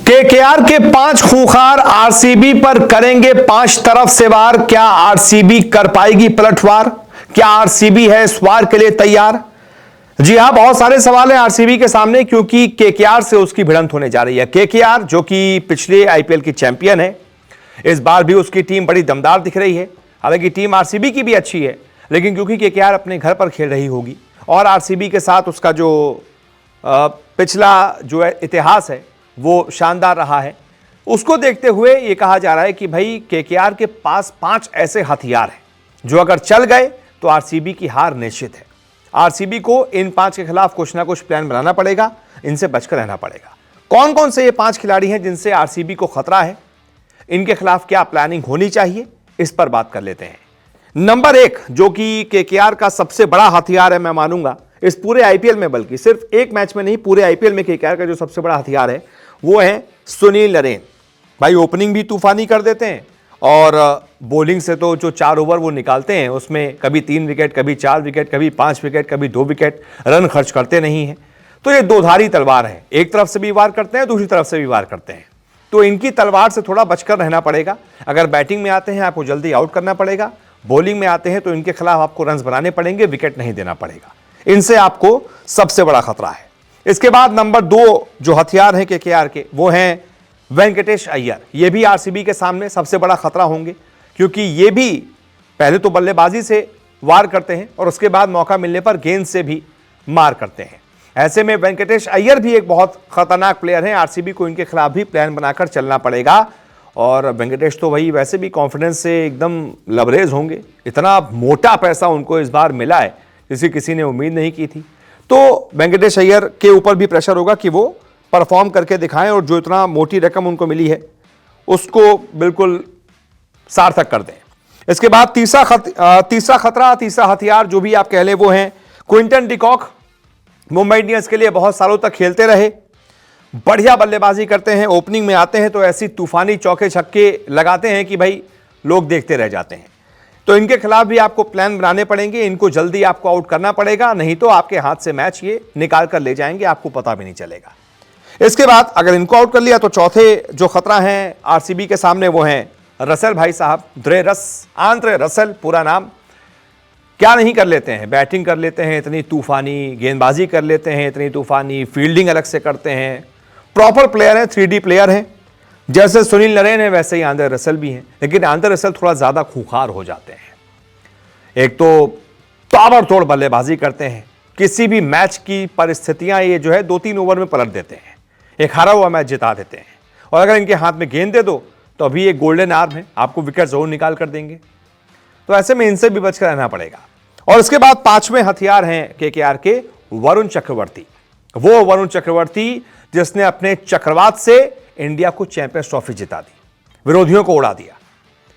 KKR के 5 खूंखार RCB पर करेंगे 5 तरफ से वार। क्या आरसीबी कर पाएगी पलटवार? क्या आरसीबी है इस वार के लिए तैयार? जी हां, बहुत सारे सवाल हैं आरसीबी के सामने, क्योंकि केकेआर से उसकी भिड़ंत होने जा रही है। केकेआर जो कि पिछले आईपीएल की चैंपियन है, इस बार भी उसकी टीम बड़ी दमदार दिख रही है। हालांकि टीम आरसीबी की भी अच्छी है, लेकिन क्योंकि केकेआर अपने घर पर खेल रही होगी और आरसीबी के साथ उसका जो पिछला जो इतिहास है वो शानदार रहा है, उसको देखते हुए ये कहा जा रहा है कि भाई केकेआर के पास 5 ऐसे हथियार हैं जो अगर चल गए तो आरसीबी की हार निश्चित है। आरसीबी को इन 5 के खिलाफ कुछ ना कुछ प्लान बनाना पड़ेगा, इनसे बचकर रहना पड़ेगा। कौन कौन से ये 5 खिलाड़ी हैं जिनसे आरसीबी को खतरा है, इनके खिलाफ क्या प्लानिंग होनी चाहिए, इस पर बात कर लेते हैं। नंबर 1 जो कि केकेआर का सबसे बड़ा हथियार है, मैं मानूंगा इस पूरे आईपीएल में, बल्कि सिर्फ एक मैच में नहीं, पूरे आईपीएल में केकेआर का जो सबसे बड़ा हथियार है वो है सुनील नरेन। भाई ओपनिंग भी तूफानी कर देते हैं और बॉलिंग से तो जो 4 ओवर वो निकालते हैं उसमें कभी 3 विकेट, कभी 4 विकेट, कभी 5 विकेट, कभी 2 विकेट, रन खर्च करते नहीं हैं। तो ये दोधारी तलवार है, एक तरफ से भी वार करते हैं, दूसरी तरफ से भी वार करते हैं। तो इनकी तलवार से थोड़ा बचकर रहना पड़ेगा। अगर बैटिंग में आते हैं आपको जल्दी आउट करना पड़ेगा, बॉलिंग में आते हैं तो इनके खिलाफ आपको रन बनाने पड़ेंगे, विकेट नहीं देना पड़ेगा। इनसे आपको सबसे बड़ा खतरा है। इसके बाद नंबर 2 जो हथियार है केकेआर के, वो हैं वेंकटेश अय्यर। ये भी आरसीबी के सामने सबसे बड़ा खतरा होंगे, क्योंकि ये भी पहले तो बल्लेबाजी से वार करते हैं और उसके बाद मौका मिलने पर गेंद से भी मार करते हैं। ऐसे में वेंकटेश अय्यर भी एक बहुत खतरनाक प्लेयर हैं। आरसीबी को इनके खिलाफ भी प्लान बनाकर चलना पड़ेगा। और वेंकटेश तो वही वैसे भी कॉन्फिडेंस से एकदम लबरेज होंगे। इतना मोटा पैसा उनको इस बार मिला है जिसे किसी ने उम्मीद नहीं की थी। तो वेंकटेश अय्यर के ऊपर भी प्रेशर होगा कि वो परफॉर्म करके दिखाएं और जो इतना मोटी रकम उनको मिली है उसको बिल्कुल सार्थक कर दें। इसके बाद तीसरा खतरा, तीसरा हथियार जो भी आप कह लें, वो है क्विंटन डिकॉक। मुंबई इंडियंस के लिए बहुत सालों तक खेलते रहे, बढ़िया बल्लेबाजी करते हैं, ओपनिंग में आते हैं तो ऐसी तूफानी चौके छक्के लगाते हैं कि भाई लोग देखते रह जाते हैं। तो इनके खिलाफ भी आपको प्लान बनाने पड़ेंगे, इनको जल्दी आपको आउट करना पड़ेगा, नहीं तो आपके हाथ से मैच ये निकाल कर ले जाएंगे, आपको पता भी नहीं चलेगा। इसके बाद अगर इनको आउट कर लिया तो चौथे जो खतरा है आरसीबी के सामने वो हैं रसेल भाई साहब, आंद्रे रसेल पूरा नाम। क्या नहीं कर लेते हैं, बैटिंग कर लेते हैं इतनी तूफानी, गेंदबाजी कर लेते हैं इतनी तूफानी, फील्डिंग अलग से करते हैं, प्रॉपर प्लेयर हैं, 3D प्लेयर हैं। जैसे सुनील नरेन है वैसे ही आंद्रे रसेल भी हैं, लेकिन आंद्रे रसेल थोड़ा ज्यादा खूंखार हो जाते हैं। एक तो ताबड़तोड़ बल्लेबाजी करते हैं, किसी भी मैच की परिस्थितियां ये जो है 2-3 ओवर में पलट देते हैं, एक हारा हुआ मैच जिता देते हैं। और अगर इनके हाथ में गेंद दे दो तो अभी एक गोल्डन आर्म है, आपको विकेट जरूर निकाल कर देंगे। तो ऐसे में इनसे भी बचकर रहना पड़ेगा। और इसके बाद 5वें हथियार हैं केकेआर के वरुण चक्रवर्ती। वो वरुण चक्रवर्ती जिसने अपने चक्रवात से इंडिया को चैंपियंस ट्रॉफी जिता दी, विरोधियों को उड़ा दिया।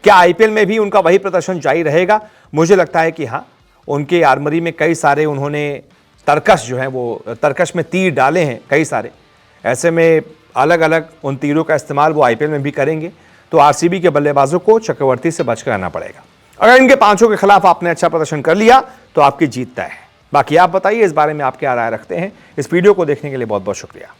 क्या आईपीएल में भी उनका वही प्रदर्शन जारी रहेगा? मुझे लगता है कि हाँ, उनके आर्मरी में कई सारे उन्होंने तरकश जो है वो तरकश में तीर डाले हैं कई सारे। ऐसे में अलग अलग उन तीरों का इस्तेमाल वो आईपीएल में भी करेंगे। तो आरसीबी के बल्लेबाजों को चक्रवर्ती से बचकर रहना पड़ेगा। अगर इनके 5 के खिलाफ आपने अच्छा प्रदर्शन कर लिया तो आपकी जीत तय है। बाकी आप बताइए इस बारे में आप क्या राय रखते हैं। इस वीडियो को देखने के लिए बहुत बहुत शुक्रिया।